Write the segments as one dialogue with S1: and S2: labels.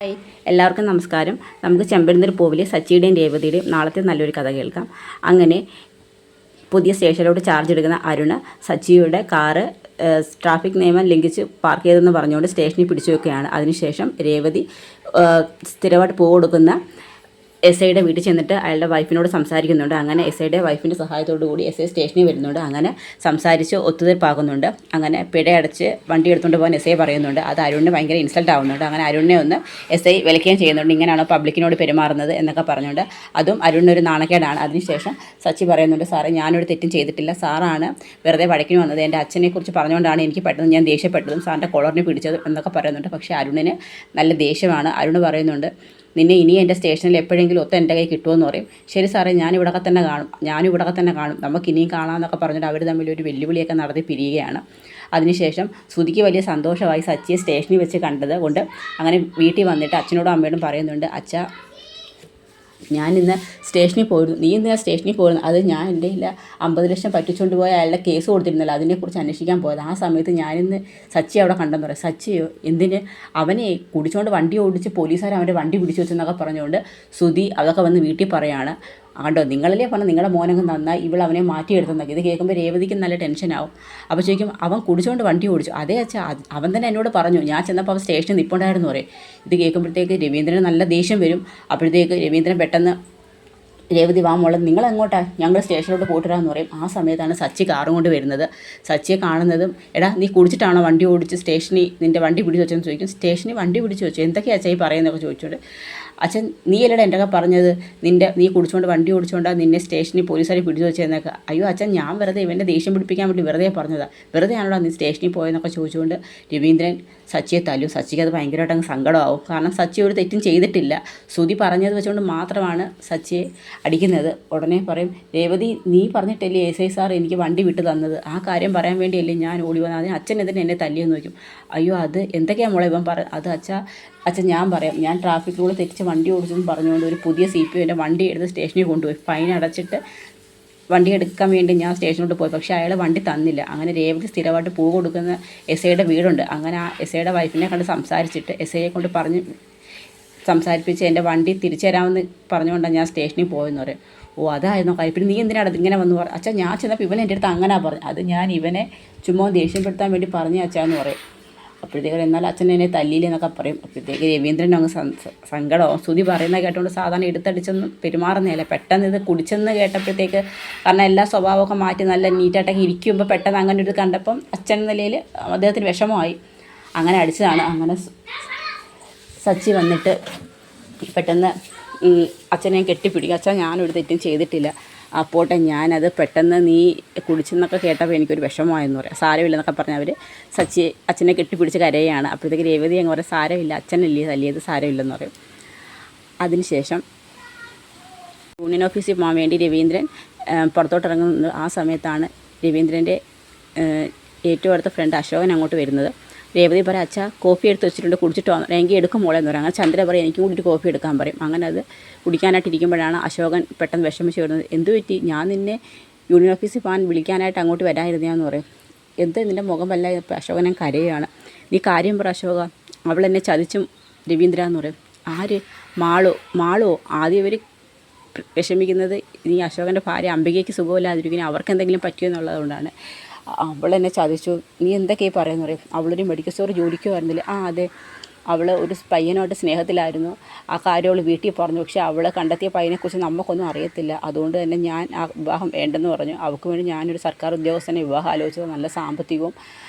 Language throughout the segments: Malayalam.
S1: ഹായ്, എല്ലാവർക്കും നമസ്കാരം. നമുക്ക് ചെമ്പഴന്തിൽ പൂവിലെ സച്ചിയുടെയും രേവതിയുടെയും നാളത്തെ നല്ലൊരു കഥ കേൾക്കാം. അങ്ങനെ പുതിയ സ്റ്റേഷനിലോട്ട് ചാർജ് എടുക്കുന്ന അരുണ് സച്ചിയുടെ കാറ് ട്രാഫിക് നിയമം ലംഘിച്ച് പാർക്ക് ചെയ്തെന്ന് പറഞ്ഞുകൊണ്ട് സ്റ്റേഷനിൽ പിടിച്ചു വെക്കുകയാണ്. അതിനുശേഷം രേവതി സ്ഥിരമായിട്ട് പൂ കൊടുക്കുന്ന എസ് ഐയുടെ വീട്ടിൽ ചെന്നിട്ട് അയാളുടെ വൈഫിനോട് സംസാരിക്കുന്നുണ്ട്. അങ്ങനെ എസ് ഐയുടെ വൈഫിൻ്റെ സഹായത്തോടു കൂടി എസ് ഐ സ്റ്റേഷനിൽ വരുന്നുണ്ട്. അങ്ങനെ സംസാരിച്ച് ഒത്തുതീർപ്പാകുന്നുണ്ട്. അങ്ങനെ പിഴയടച്ച് വണ്ടി എടുത്തുകൊണ്ട് പോകാൻ എസ് ഐ പറയുന്നുണ്ട്. അത് അരുണിന് ഭയങ്കര ഇൻസൾട്ട് ആവുന്നുണ്ട്. അങ്ങനെ അരുണിനെ ഒന്ന് എസ് ഐ വിലക്കുകയും ചെയ്യുന്നുണ്ട്. ഇങ്ങനെയാണോ പബ്ലിക്കിനോട് പെരുമാറുന്നത് എന്നൊക്കെ പറഞ്ഞുകൊണ്ട് അതും അരുണിനൊരു നാണക്കേടാണ്. അതിനുശേഷം സച്ചി പറയുന്നുണ്ട്, സാറേ ഞാനൊരു തെറ്റും ചെയ്തിട്ടില്ല, സാറാണ് വെറുതെ വഴക്കിന് വന്നത്, എൻ്റെ അച്ഛനെക്കുറിച്ച് പറഞ്ഞുകൊണ്ടാണ് എനിക്ക് പെട്ടെന്ന് ഞാൻ ദേഷ്യപ്പെട്ടതും സാറിൻ്റെ കോളറിനെ പിടിച്ചതും എന്നൊക്കെ പറയുന്നുണ്ട്. പക്ഷേ അരുണിന് നല്ല ദേഷ്യമാണ്. അരുണ് പറയുന്നുണ്ട്, നിന്നെ ഇനി എൻ്റെ സ്റ്റേഷനിൽ എപ്പോഴെങ്കിലും എൻ്റെ കൈ കിട്ടുമെന്ന് പറയും. ശരി സാറേ, ഞാനിവിടൊക്കെ തന്നെ കാണും, നമുക്ക് ഇനിയും കാണാമെന്നൊക്കെ പറഞ്ഞിട്ട് അവർ തമ്മിലൊരു വെല്ലുവിളിയൊക്കെ നടത്തി പിരിയുകയാണ്. അതിനുശേഷം ശ്രുതിക്ക് വലിയ സന്തോഷമായി സച്ചിയെ സ്റ്റേഷനിൽ വെച്ച് കണ്ടത് കൊണ്ട് അങ്ങനെ വീട്ടിൽ വന്നിട്ട് അച്ഛനോടും അമ്മയോടും പറയുന്നുണ്ട്, അച്ഛാ ഞാനിന്ന് സ്റ്റേഷനിൽ പോയിരുന്നു. നീ ഇന്ന് സ്റ്റേഷനിൽ പോയിരുന്നു. അത് ഞാൻ എൻ്റെ ഇല്ല 50 ലക്ഷം പറ്റിച്ചുകൊണ്ട് പോയ അയാളുടെ കേസ് കൊടുത്തിരുന്നല്ലോ, അതിനെക്കുറിച്ച് അന്വേഷിക്കാൻ പോയത്. ആ സമയത്ത് ഞാനിന്ന് സച്ചി അവിടെ കണ്ടെന്ന് പറയും. സച്ചിയോ എന്തിന്? അവനെ കുടിച്ചുകൊണ്ട് വണ്ടി ഓടിച്ച് പോലീസുകാർ അവൻ്റെ വണ്ടി പിടിച്ചു വെച്ചെന്നൊക്കെ പറഞ്ഞുകൊണ്ട് ശ്രുതി അതൊക്കെ വന്ന് വീട്ടിൽ പറയാണ്. കണ്ടോ, നിങ്ങളല്ലേ പറഞ്ഞാൽ നിങ്ങളുടെ മോനങ്ങ് നന്നായി, ഇവളവനെ മാറ്റിയെടുത്തെന്നൊക്കെ. ഇത് കേൾക്കുമ്പോൾ രേവതിക്ക് നല്ല ടെൻഷനാവും. അപ്പോൾ ചോദിക്കും, അവൻ കുടിച്ചുകൊണ്ട് വണ്ടി ഓടിച്ചു. അതേ അച്ഛാ, അവൻ തന്നെ എന്നോട് പറഞ്ഞു, ഞാൻ ചെന്നപ്പോൾ അവൻ സ്റ്റേഷനിൽ നിൽപ്പുണ്ടായിരുന്നു പറയും. ഇത് കേൾക്കുമ്പോഴത്തേക്ക് രവീന്ദ്രന് നല്ല ദേഷ്യം വരും. അപ്പോഴത്തേക്ക് രവീന്ദ്രൻ പെട്ടെന്ന് രേവതി വാ മോളെ, നിങ്ങളെങ്ങോട്ടാ? ഞങ്ങൾ സ്റ്റേഷനിലോട്ട് പോയിട്ടിരാന്ന് പറയും. ആ സമയത്താണ് സച്ചി കാറും കൊണ്ട് വരുന്നത്. സച്ചിയെ കാണുന്നതും, എടാ നീ കുടിച്ചിട്ടാണോ വണ്ടി ഓടിച്ച് സ്റ്റേഷനിൽ നിൻ്റെ വണ്ടി പിടിച്ച് വെച്ചെന്ന് ചോദിക്കും. സ്റ്റേഷനിൽ വണ്ടി പിടിച്ച് വെച്ചു, എന്തൊക്കെയാ അച്ഛാ ഈ പറയുന്നതൊക്കെ ചോദിച്ചോണ്ട്, അച്ഛൻ നീ അല്ലടാ എൻ്റെ ഒക്കെ പറഞ്ഞത്, നീ കുടിച്ചുകൊണ്ട് വണ്ടി ഓടിച്ചുകൊണ്ടാണ് നിന്നെ സ്റ്റേഷനിൽ പോലീസുകാർ പിടിച്ചു വെച്ചതെന്നൊക്കെ. അയ്യോ അച്ഛൻ, ഞാൻ വെറുതെ ഇവൻ്റെ ദേഷ്യം പിടിപ്പിക്കാൻ വേണ്ടി വെറുതെ പറഞ്ഞതാണ്, വെറുതെ ആണോടാ നീ സ്റ്റേഷനിൽ പോയെന്നൊക്കെ ചോദിച്ചുകൊണ്ട് രവീന്ദ്രൻ സച്ചിയെ തല്ലും. സച്ചിക്ക് അത് ഭയങ്കരമായിട്ട് അങ്ങ് സങ്കടമാവും. കാരണം സച്ചി ഒരു തെറ്റും ചെയ്തിട്ടില്ല, ശ്രുതി പറഞ്ഞത് വെച്ചുകൊണ്ട് മാത്രമാണ് സച്ചിയെ അടിക്കുന്നത്. ഉടനെ പറയും, രേവതി നീ പറഞ്ഞിട്ടല്ലേ എസ് ഐ സാർ എനിക്ക് വണ്ടി വിട്ട് തന്നത്, ആ കാര്യം പറയാൻ വേണ്ടിയല്ലേ ഞാൻ ഓടി വന്നത്, അതിന് അച്ഛൻ എന്തിനാ എന്നെ തല്ലിയെന്ന് ചോദിക്കും. അയ്യോ അത് എന്തൊക്കെയാണ് മോളെ ഇവൻ അത് അച്ഛൻ ഞാൻ പറയാം, ഞാൻ ട്രാഫിക് റൂൾ തെറ്റിച്ച് വണ്ടി ഓടിച്ചെന്ന് പറഞ്ഞുകൊണ്ട് ഒരു പുതിയ CPO എൻ്റെ വണ്ടി എടുത്ത് സ്റ്റേഷനിൽ കൊണ്ടുപോയി ഫൈൻ അടച്ചിട്ട് വണ്ടി എടുക്കാൻ വേണ്ടി ഞാൻ സ്റ്റേഷനിലോട്ട് പോയി. പക്ഷേ അയാൾ വണ്ടി തന്നില്ല. അങ്ങനെ രേവതി സ്ഥിരമായിട്ട് പൂ കൊടുക്കുന്ന എസ് ഐയുടെ വീടുണ്ട്. അങ്ങനെ ആ എസ് ഐയുടെ വൈഫിനെ കണ്ട് സംസാരിച്ചിട്ട് എസ് ഐയെ കൊണ്ട് സംസാരിപ്പിച്ച് എൻ്റെ വണ്ടി തിരിച്ചു തരാമെന്ന് പറഞ്ഞുകൊണ്ടാണ് ഞാൻ സ്റ്റേഷനിൽ പോയെന്ന് പറയും. ഓ അതായിരുന്നു കാര്യം. പിന്നെ നീ എന്തിനാണ് ഇങ്ങനെ വന്ന് പറഞ്ഞു? അച്ഛാ ഞാൻ ചെന്നപ്പോൾ ഇവൻ എൻ്റെ അടുത്ത് അങ്ങനെ പറഞ്ഞു, അത് ഞാൻ ഇവനെ ചുമ്മാ ദേഷ്യപ്പെടുത്താൻ വേണ്ടി പറഞ്ഞു അച്ഛാന്ന് പറയും. അപ്പോഴത്തേക്ക് എന്നാൽ അച്ഛൻ എന്നെ തല്ലിയില്ലെന്നൊക്കെ പറയും. അപ്പോഴത്തേക്ക് രവീന്ദ്രൻ അങ്ങ് സങ്കടമാവും. ശ്രുതി പറയുന്നത് കേട്ടുകൊണ്ട് സാധാരണ എടുത്തടിച്ചൊന്നും പെരുമാറുന്നതല്ല, പെട്ടെന്ന് ഇത് കുടിച്ചെന്ന് കേട്ടപ്പോഴത്തേക്ക്, കാരണം എല്ലാ സ്വഭാവമൊക്കെ മാറ്റി നല്ല നീറ്റായിട്ടൊക്കെ ഇരിക്കുമ്പോൾ പെട്ടെന്ന് അങ്ങനെ ഒരു കണ്ടപ്പം അച്ഛൻ നിലയിൽ അദ്ദേഹത്തിന് വിഷമമായി. അങ്ങനെ അടിച്ചതാണ്. അങ്ങനെ സച്ചി വന്നിട്ട് പെട്ടെന്ന് അച്ഛനെ കെട്ടിപ്പിടിക്കും. അച്ഛൻ ഞാനൊരു തെറ്റും ചെയ്തിട്ടില്ല, അപ്പോട്ടെ ഞാനത് പെട്ടെന്ന് നീ കുടിച്ചെന്നൊക്കെ കേട്ടപ്പോൾ എനിക്കൊരു വിഷമമായെന്ന് പറയാം. സാരമില്ലെന്നൊക്കെ പറഞ്ഞ് അവർ അച്ഛനെ കെട്ടിപ്പിടിച്ച് കരയുകയാണ്. അപ്പോഴത്തേക്ക് രേവതി അങ്ങ് പറയും, സാരമില്ല, അച്ഛനല്ലേ തല്ലിയത്, സാരമില്ലെന്ന് പറയും. അതിനുശേഷം യൂണിയൻ ഓഫീസിൽ പോകാൻ വേണ്ടി രവീന്ദ്രൻ പുറത്തോട്ടിറങ്ങുന്നത്. ആ സമയത്താണ് രവീന്ദ്രൻ്റെ ഏറ്റവും അടുത്ത ഫ്രണ്ട് അശോകൻ അങ്ങോട്ട് വരുന്നത്. രേവതി പറയും, അച്ഛാ കോഫി എടുത്ത് വെച്ചിട്ടുണ്ട്, കുടിച്ചിട്ട് വന്നു. എങ്കിൽ എടുക്കും മോളെന്ന് പറയും. അങ്ങനെ ചന്ദ്ര പറയും, എനിക്കും കൂടിയിട്ട് കോഫി എടുക്കാൻ പറയും. അങ്ങനെ അത് കുടിക്കാനായിട്ടിരിക്കുമ്പോഴാണ് അശോകൻ പെട്ടെന്ന് വിഷമിച്ച് വരുന്നത്. എന്തു പറ്റി? ഞാൻ നിന്നെ യൂണിയൻ ഓഫീസിൽ പോകാൻ വിളിക്കാനായിട്ട് അങ്ങോട്ട് വരാതിരുന്നതെന്ന് പറയും. എന്ത് നിൻ്റെ മുഖം വല്ല? അശോകൻ കരയുകയാണ്. നീ കാര്യം പറ അശോക, അവൾ എന്നെ ചതിച്ചും രവീന്ദ്ര എന്ന് പറയും. ആര്? മാളോ? ആദ്യം ഇവർ വിഷമിക്കുന്നത് നീ അശോകൻ്റെ ഭാര്യ അംബികയ്ക്ക് സുഖമില്ലാതിരിക്കുന്നത് അവർക്ക് എന്തെങ്കിലും പറ്റിയെന്നുള്ളതുകൊണ്ടാണ്. അവളെന്നെ ചതിച്ചു, നീ എന്തൊക്കെയായി പറയുമെന്ന് പറയും. അവളൊരു മെഡിക്കൽ സ്റ്റോർ ജോലിക്ക് വരുന്നില്ല. അതെ, അവൾ ഒരു പയ്യനോട്ട് സ്നേഹത്തിലായിരുന്നു, ആ കാര്യം അവൾ വീട്ടിൽ പറഞ്ഞു. പക്ഷേ അവൾ കണ്ടെത്തിയ പയ്യനെക്കുറിച്ച് നമുക്കൊന്നും അറിയത്തില്ല, അതുകൊണ്ട് തന്നെ ഞാൻ ആ വിവാഹം വേണ്ടെന്ന് പറഞ്ഞു. അവൾക്ക് വേണ്ടി ഞാനൊരു സർക്കാർ ഉദ്യോഗസ്ഥനെ വിവാഹം ആലോചിച്ചത്, നല്ല സാമ്പത്തികവും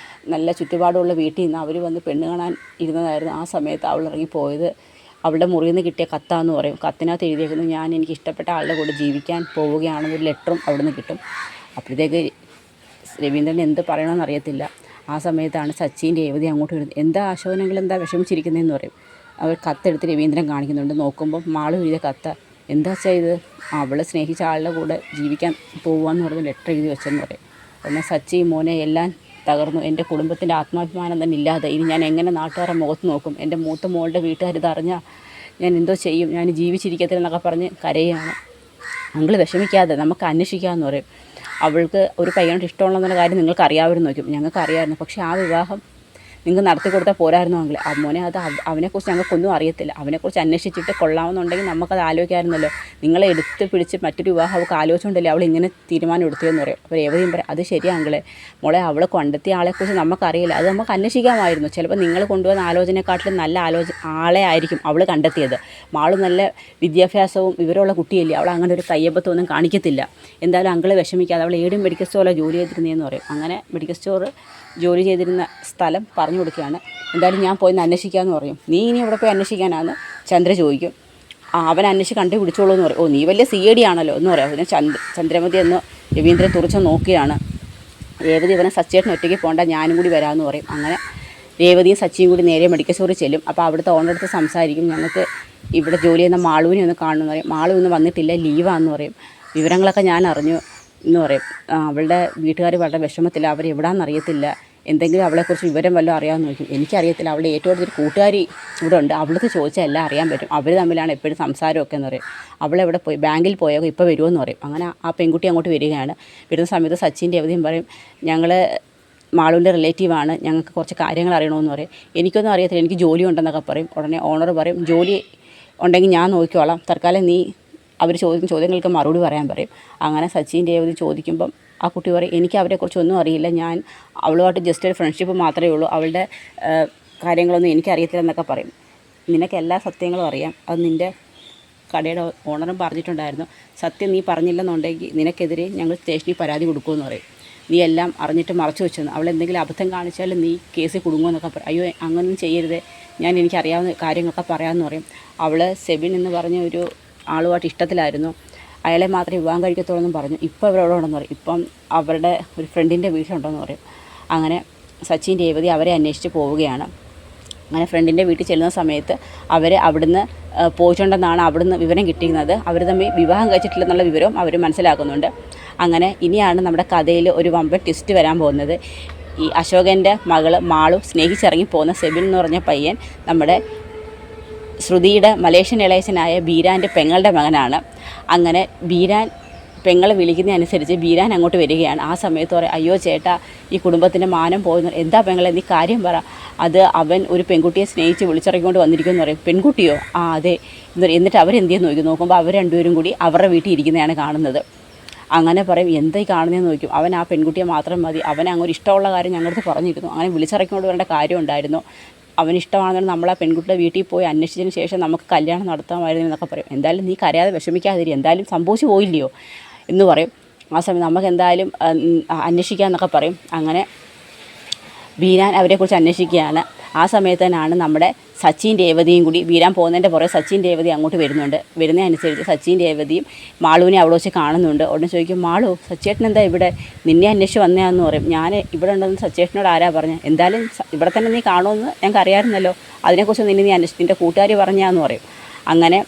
S1: നല്ല ചുറ്റുപാടുമുള്ള വീട്ടിൽ നിന്ന് അവർ വന്ന് പെണ്ണ് കാണാൻ ഇരുന്നതായിരുന്നു. ആ സമയത്ത് അവൾ ഇറങ്ങിപ്പോയത് അവളുടെ മുറിയിൽ നിന്ന് കിട്ടിയ കത്താന്ന് പറയും. കത്തിനകത്ത് എഴുതിയേക്കുന്നു, ഞാൻ എനിക്ക് ഇഷ്ടപ്പെട്ട ആളുടെ കൂടെ ജീവിക്കാൻ പോവുകയാണെന്നൊരു ലെറ്ററും അവിടെ നിന്ന് കിട്ടും. അപ്പോഴത്തേക്ക് രവീന്ദ്രൻ എന്ത് പറയണമെന്ന് അറിയത്തില്ല. ആ സമയത്താണ് സച്ചിയും രേവതി അങ്ങോട്ട് വരുന്നത്. എന്താ അശോകനെങ്കിൽ എന്താ വിഷമിച്ചിരിക്കുന്നതെന്ന് പറയും. അവർ കത്തെടുത്ത് രവീന്ദ്രൻ കാണിക്കുന്നുണ്ട്. നോക്കുമ്പോൾ മാളു എഴുതിയ കത്ത്. എന്താ വെച്ചാൽ ഇത്? അവളെ സ്നേഹിച്ച ആളുടെ കൂടെ ജീവിക്കാൻ പോവുകയെന്ന് പറഞ്ഞ് ലെറ്റർ എഴുതി വെച്ചെന്ന് പറയും. എന്നാൽ സച്ചി മോനെ എല്ലാം തകർന്നു, എൻ്റെ കുടുംബത്തിൻ്റെ ആത്മാഭിമാനം തന്നെ ഇല്ലാതെ ഇനി ഞാൻ എങ്ങനെ നാട്ടുകാരെ മുഖത്ത് നോക്കും? എൻ്റെ മൂത്ത മോളുടെ വീട്ടുകാരിത് അറിഞ്ഞാൽ ഞാൻ എന്തോ ചെയ്യും? ഞാൻ ജീവിച്ചിരിക്കത്തില്ലെന്നൊക്കെ പറഞ്ഞ് കരയുകയാണ്. അങ്കിൾ വിഷമിക്കാതെ നമുക്ക് അന്വേഷിക്കാമെന്ന് പറയും. അവൾക്ക് ഒരു പയ്യനോട് ഇഷ്ടമുള്ളതെന്നുള്ള കാര്യം നിങ്ങൾക്ക് അറിയാമായിരുന്നു നോക്കും. ഞങ്ങൾക്ക് അറിയാമായിരുന്നു, പക്ഷേ ആ വിവാഹം നിങ്ങൾക്ക് നടത്തി കൊടുത്താൽ പോരായിരുന്നു എങ്കിൽ മോനെ അത് അവനെക്കുറിച്ച് ഞങ്ങൾക്കൊന്നും അറിയത്തില്ല, അവനെക്കുറിച്ച് അന്വേഷിച്ചിട്ട് കൊള്ളാമെന്നുണ്ടെങ്കിൽ നമുക്കത് ആലോചിക്കാമായിരുന്നല്ലോ, നിങ്ങളെ എടുത്ത് പിടിച്ച് മറ്റൊരു വിവാഹം അവൾക്ക് ആലോചിച്ചുകൊണ്ടല്ലേ അവൾ ഇങ്ങനെ തീരുമാനം എടുത്തതെന്ന് പറയും. അപ്പോൾ രേവതിയും പറയും അത് ശരിയാങ്കിളെ മോളെ, അവൾ കണ്ടെത്തിയ ആളെക്കുറിച്ച് നമുക്കറിയില്ല, അത് നമുക്ക് അന്വേഷിക്കാമായിരുന്നു. ചിലപ്പോൾ നിങ്ങൾ കൊണ്ടുവന്ന ആലോചനയെക്കാട്ടിലും നല്ല ആളെ ആയിരിക്കും അവൾ കണ്ടെത്തിയത്. മാള് നല്ല വിദ്യാഭ്യാസവും വിവരമുള്ള കുട്ടിയല്ലേ, അവൾ അങ്ങനെ ഒരു കയ്യബദ്ധമൊന്നും കാണിക്കത്തില്ല. എന്തായാലും അങ്കിള് വിഷമിക്കാതെ അവൾ ഏടും മെഡിക്കൽ സ്റ്റോറിലാണ് ജോലി ചെയ്തിരുന്നതെന്ന് പറയും. അങ്ങനെ മെഡിക്കൽ സ്റ്റോർ ജോലി ചെയ്തിരുന്ന സ്ഥലം പറഞ്ഞു കൊടുക്കുകയാണ്. എന്തായാലും ഞാൻ പോയി അന്വേഷിക്കാമെന്ന് പറയും. നീ ഇനി ഇവിടെ പോയി അന്വേഷിക്കാനാണെന്ന് ചന്ദ്ര ചോദിക്കും. അവൻ അന്വേഷിച്ച് കണ്ടുപിടിച്ചോളൂ എന്ന് പറയും. ഓ നീ വലിയ CID ആണല്ലോ എന്ന് പറയാം. പിന്നെ ചന്ദ്രമതി എന്ന് രവീന്ദ്രൻ തുറച്ച് നോക്കുകയാണ്. രേവതി ഇവനെ സച്ചേട്ടൻ ഒറ്റയ്ക്ക് പോകണ്ട, ഞാനും കൂടി വരാമെന്ന് പറയും. അങ്ങനെ രേവതിയും സച്ചിയും കൂടി നേരെ മെഡിക്കൽ സ്റ്റോറിൽ ചെല്ലും. അപ്പോൾ അവിടുത്തെ ഓണറടുത്ത് സംസാരിക്കും. ഞങ്ങൾക്ക് ഇവിടെ ജോലി ചെയ്യുന്ന മാളുവിനെ ഒന്ന് കാണണമെന്ന് പറയും. മാളു ഇന്ന് വന്നിട്ടില്ല, ലീവാന്ന് പറയും. വിവരങ്ങളൊക്കെ ഞാൻ അറിഞ്ഞു എന്ന് പറയും. അവളുടെ വീട്ടുകാർ വളരെ വിഷമത്തില്ല, അവരെവിടാന്ന് അറിയത്തില്ല, എന്തെങ്കിലും അവളെക്കുറിച്ച് വിവരം വല്ലതും അറിയാമെന്ന് ചോദിക്കും. എനിക്കറിയത്തില്ല, അവളുടെ ഏറ്റവും അടുത്തൊരു കൂട്ടുകാരി ഇവിടെ ഉണ്ട്, അവൾക്ക് ചോദിച്ചാൽ എല്ലാം അറിയാൻ പറ്റും, അവർ തമ്മിലാണ് എപ്പോഴും സംസാരമൊക്കെ എന്ന് പറയും. അവളെവിടെ പോയി, ബാങ്കിൽ പോയോ, ഇപ്പോൾ വരുമെന്ന് പറയും. അങ്ങനെ ആ പെൺകുട്ടി അങ്ങോട്ട് വരികയാണ്. വരുന്ന സമയത്ത് സച്ചിൻ്റെ അവധിയും പറയും, ഞങ്ങൾ മാളുവിൻ്റെ റിലേറ്റീവാണ്, ഞങ്ങൾക്ക് കുറച്ച് കാര്യങ്ങൾ അറിയണമെന്ന് പറയും. എനിക്കൊന്നും അറിയത്തില്ല, എനിക്ക് ജോലി ഉണ്ടെന്നൊക്കെ പറയും. ഉടനെ ഓണർ പറയും, ജോലി ഉണ്ടെങ്കിൽ ഞാൻ നോക്കിക്കോളാം, തൽക്കാലം നീ അവർ ചോദിക്കുന്ന ചോദ്യങ്ങൾക്ക് മറുപടി പറയാൻ പറയും. അങ്ങനെ സച്ചിൻ രേവതി ചോദിക്കുമ്പം ആ കുട്ടി പറയും, എനിക്ക് അവരെക്കുറിച്ചൊന്നും അറിയില്ല, ഞാൻ അവളുമായിട്ട് ജസ്റ്റ് ഒരു ഫ്രണ്ട്ഷിപ്പ് മാത്രമേ ഉള്ളൂ, അവളുടെ കാര്യങ്ങളൊന്നും എനിക്കറിയത്തില്ല എന്നൊക്കെ പറയും. നിനക്ക് എല്ലാ സത്യങ്ങളും അറിയാം, അത് നിൻ്റെ കടയുടെ ഓണറും പറഞ്ഞിട്ടുണ്ടായിരുന്നു, സത്യം നീ പറഞ്ഞില്ലെന്നുണ്ടെങ്കിൽ നിനക്കെതിരെ ഞങ്ങൾ സ്റ്റേഷനിൽ പരാതി കൊടുക്കുമെന്ന് പറയും. നീ എല്ലാം അറിഞ്ഞിട്ട് മറച്ചു വെച്ചെന്ന്, അവൾ എന്തെങ്കിലും അബദ്ധം കാണിച്ചാലും നീ കേസിൽ കുടുങ്ങുമെന്നൊക്കെ പറയും. അയ്യോ അങ്ങനൊന്നും ചെയ്യരുത്, ഞാൻ എനിക്കറിയാവുന്ന കാര്യങ്ങളൊക്കെ പറയാമെന്ന് പറയും. അവൾ സെബിൻ എന്ന് പറഞ്ഞ ഒരു ആളുമായിട്ട് ഇഷ്ടത്തിലായിരുന്നു, അയാളെ മാത്രമേ വിവാഹം കഴിക്കത്തുള്ളൂ എന്നും പറഞ്ഞു. ഇപ്പോൾ അവരവിടെ ഉണ്ടെന്ന് പറയും. ഇപ്പം അവരുടെ ഒരു ഫ്രണ്ടിൻ്റെ വീട്ടിലുണ്ടെന്ന് പറയും. അങ്ങനെ സച്ചിൻ രേവതി അവരെ അന്വേഷിച്ച് പോവുകയാണ്. അങ്ങനെ ഫ്രണ്ടിൻ്റെ വീട്ടിൽ ചെല്ലുന്ന സമയത്ത് അവർ അവിടുന്ന് പോയിട്ടുണ്ടെന്നാണ് അവിടുന്ന് വിവരം കിട്ടിയിരുന്നത്. അവർ തമ്മിൽ വിവാഹം കഴിച്ചിട്ടില്ലെന്നുള്ള വിവരവും അവർ മനസ്സിലാക്കുന്നുണ്ട്. അങ്ങനെ ഇനിയാണ് നമ്മുടെ കഥയിൽ ഒരു വമ്പൻ ട്വിസ്റ്റ് വരാൻ പോകുന്നത്. ഈ അശോകൻ്റെ മകൾ മാളു സ്നേഹിച്ചിറങ്ങി പോകുന്ന സെബിൻ എന്ന് പറഞ്ഞ പയ്യൻ നമ്മുടെ ശ്രുതിയുടെ മലേഷ്യൻ ഇളയച്ചനായ ബീരാൻ്റെ പെങ്ങളുടെ മകനാണ്. അങ്ങനെ ബീരാൻ പെങ്ങളെ വിളിക്കുന്നതനുസരിച്ച് ബീരാൻ അങ്ങോട്ട് വരികയാണ്. ആ സമയത്ത് പറയും, അയ്യോ ചേട്ടാ, ഈ കുടുംബത്തിൻ്റെ മാനം പോകുന്നു, എന്താ പെങ്ങളെ നീ കാര്യം പറ, അത് അവൻ ഒരു പെൺകുട്ടിയെ സ്നേഹിച്ച് വിളിച്ചിറങ്ങിക്കൊണ്ട് വന്നിരിക്കുമെന്ന് പറയും. പെൺകുട്ടിയോ? ആ അതെ. എന്നിട്ട് അവരെന്ത് ചെയ്യുന്നു നോക്കുമ്പോൾ അവർ രണ്ടുപേരും കൂടി അവരുടെ വീട്ടിൽ ഇരിക്കുന്നതാണ് കാണുന്നത്. അങ്ങനെ പറയും, എന്തായി കാണുന്നതെന്ന് നോക്കും. അവൻ ആ പെൺകുട്ടിയെ മാത്രം മതി, അവനെ അങ്ങോട്ട് ഇഷ്ടമുള്ള കാര്യം ഞങ്ങളടുത്ത് പറഞ്ഞിരുന്നു, അങ്ങനെ വിളിച്ചിറക്കിക്കൊണ്ട് വരേണ്ട കാര്യം ഉണ്ടായിരുന്നു, അവനിഷ്ടമാണെന്ന് നമ്മൾ ആ പെൺകുട്ടിയുടെ വീട്ടിൽ പോയി അന്വേഷിച്ചതിന് ശേഷം നമുക്ക് കല്യാണം നടത്താമായിരുന്നു എന്നൊക്കെ പറയും. എന്തായാലും നീ കരയാതെ വിഷമിക്കാതിരി, എന്തായാലും സംഭവിച്ചു പോയില്ലയോ എന്ന് പറയും. ആ സമയം നമുക്ക് എന്തായാലും അന്വേഷിക്കാമെന്നൊക്കെ പറയും. അങ്ങനെ ബീരാൻ അവരെക്കുറിച്ച് അന്വേഷിക്കുകയാണ്. ആ സമയത്ത് തന്നെയാണ് നമ്മുടെ സച്ചിൻ രേവതിയും കൂടി, ബീരാൻ പോകുന്നതിൻ്റെ പുറകെ സച്ചിൻ രേവതി അങ്ങോട്ട് വരുന്നുണ്ട്. വരുന്നതനുസരിച്ച് സച്ചിൻ രേവതിയും മാളുവിനെ അവിടെ വെച്ച് കാണുന്നുണ്ട്. ഉടനെ ചോദിക്കും, മാളു സച്ചേട്ടൻ എന്താ ഇവിടെ, നിന്നെ അന്വേഷിച്ച് വന്നതാന്ന് പറയും. ഞാൻ ഇവിടെ ഉണ്ടെന്ന് സച്ചേട്ടനോട് ആരാ പറഞ്ഞത്, എന്തായാലും ഇവിടെ തന്നെ നീ കാണുമെന്ന് ഞങ്ങൾക്ക് അറിയാമായിരുന്നല്ലോ, അതിനെക്കുറിച്ച് നീ അന്വേഷിച്ച് നിൻ്റെ കൂട്ടുകാരി പറഞ്ഞാന്ന് പറയും. അങ്ങനെ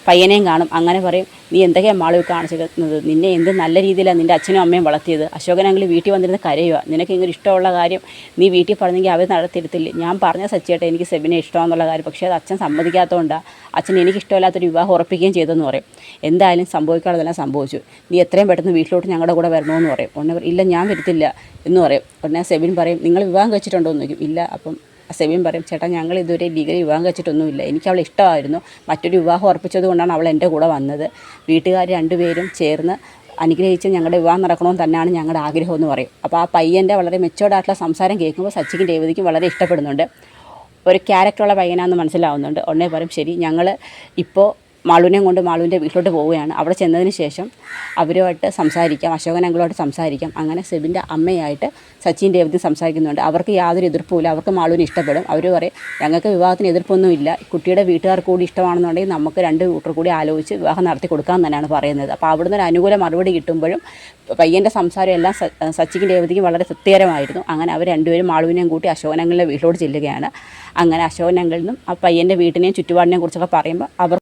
S1: പയ്യനെയും കാണും. അങ്ങനെ പറയും, നീ എന്തൊക്കെയാണ് മാളു കാണിച്ചിരുന്നത്, നിന്നെ എന്ത് നല്ല രീതിയിലാണ് നിൻ്റെ അച്ഛനും അമ്മയും വളർത്തിയത്, അശോകനെങ്കിൽ വീട്ടിൽ വന്നിരുന്ന് കരയുക, നിനക്ക് ഇങ്ങനെ ഇഷ്ടമുള്ള കാര്യം നീ വീട്ടിൽ പറഞ്ഞെങ്കിൽ അവർ നടത്തിയെടുത്തില്ലേ, ഞാൻ പറഞ്ഞ സച്ചിയേട്ടാ എനിക്ക് സെബിനെ ഇഷ്ടമാണെന്നുള്ള കാര്യം, പക്ഷേ അത് അച്ഛൻ സമ്മതിക്കാത്തതുകൊണ്ടാണ് അച്ഛൻ എനിക്ക് ഇഷ്ടമില്ലാത്തൊരു വിവാഹം ഉറപ്പിക്കുകയും ചെയ്തെന്ന് പറയും. എന്തായാലും സംഭവിക്കാനുള്ളതെല്ലാം സംഭവിച്ചു, നീ എത്രയും പെട്ടെന്ന് വീട്ടിലോട്ട് ഞങ്ങളുടെ കൂടെ വരണമെന്ന് പറയും. ഉടനെ ഇല്ല ഞാൻ വരത്തില്ല എന്ന് പറയും. ഉടനെ സെബിൻ പറയും, നിങ്ങൾ വിവാഹം കഴിച്ചിട്ടുണ്ടോ എന്ന് ചോദിക്കും. ഇല്ല. അപ്പം സെബിൻ പറയും, ചേട്ടാ ഞങ്ങൾ ഇതുവരെ ലീഗലി വിവാഹം കഴിച്ചിട്ടൊന്നുമില്ല, എനിക്ക് അവളെ ഇഷ്ടമായിരുന്നു, മറ്റൊരു വിവാഹം ഉറപ്പിച്ചത് കൊണ്ടാണ് അവൾ എൻ്റെ കൂടെ വന്നത്, വീട്ടുകാർ രണ്ടുപേരും ചേർന്ന് അനുഗ്രഹിച്ച് ഞങ്ങളുടെ വിവാഹം നടക്കണമെന്ന് തന്നെയാണ് ഞങ്ങളുടെ ആഗ്രഹം എന്ന് പറയും. അപ്പോൾ ആ പയ്യൻ്റെ വളരെ മെച്ചോർഡായിട്ടുള്ള സംസാരം കേൾക്കുമ്പോൾ സച്ചിക്കും രേവതിക്കും വളരെ ഇഷ്ടപ്പെടുന്നുണ്ട്. ഒരു ക്യാരക്ടറുള്ള പയ്യനാണെന്ന് മനസ്സിലാവുന്നുണ്ട്. ഉടനെ പറയും, ശരി ഞങ്ങൾ ഇപ്പോൾ മാളുവിനെയും കൊണ്ട് മാളുവിൻ്റെ വീട്ടിലോട്ട് പോവുകയാണ്. അവിടെ ചെന്നതിന് ശേഷം അവരുമായിട്ട് സംസാരിക്കാം, അശോകൻ അങ്കിളുമായിട്ട് സംസാരിക്കാം. അങ്ങനെ സെബിൻ്റെ അമ്മയായിട്ട് സച്ചിൻ രേവതി സംസാരിക്കുന്നുണ്ട്. അവർക്ക് യാതൊരു എതിർപ്പുമില്ല, അവർക്ക് മാളുവിനെ ഇഷ്ടപ്പെടും. അവർ പറയും, ഞങ്ങൾക്ക് വിവാഹത്തിന് എതിർപ്പൊന്നുമില്ല, കുട്ടിയുടെ വീട്ടുകാർക്ക് കൂടി ഇഷ്ടമാണെന്നുണ്ടെങ്കിൽ നമുക്ക് രണ്ട് കൂട്ടർ കൂടി ആലോചിച്ച് വിവാഹം നടത്തി കൊടുക്കാമെന്ന് തന്നെയാണ് പറയുന്നത്. അപ്പോൾ അവിടുന്ന് ഒരു അനുകൂല മറുപടി കിട്ടുമ്പോഴും പയ്യൻ്റെ സംസാരം എല്ലാം സച്ചിക്കും രേവതിക്കും വളരെ തൃപ്തികരമായിരുന്നു. അങ്ങനെ അവർ രണ്ടുപേരും മാളുവിനെയും കൂട്ടി അശോകൻ അങ്കിളിൻ്റെ വീട്ടിലോട്ട് ചെല്ലുകയാണ്. അങ്ങനെ അശോകൻ അങ്കിളിനും ആ പയ്യൻ്റെ വീട്ടിനെയും ചുറ്റുപാടിനെയും കുറിച്ചൊക്കെ പറയുമ്പോൾ അവർ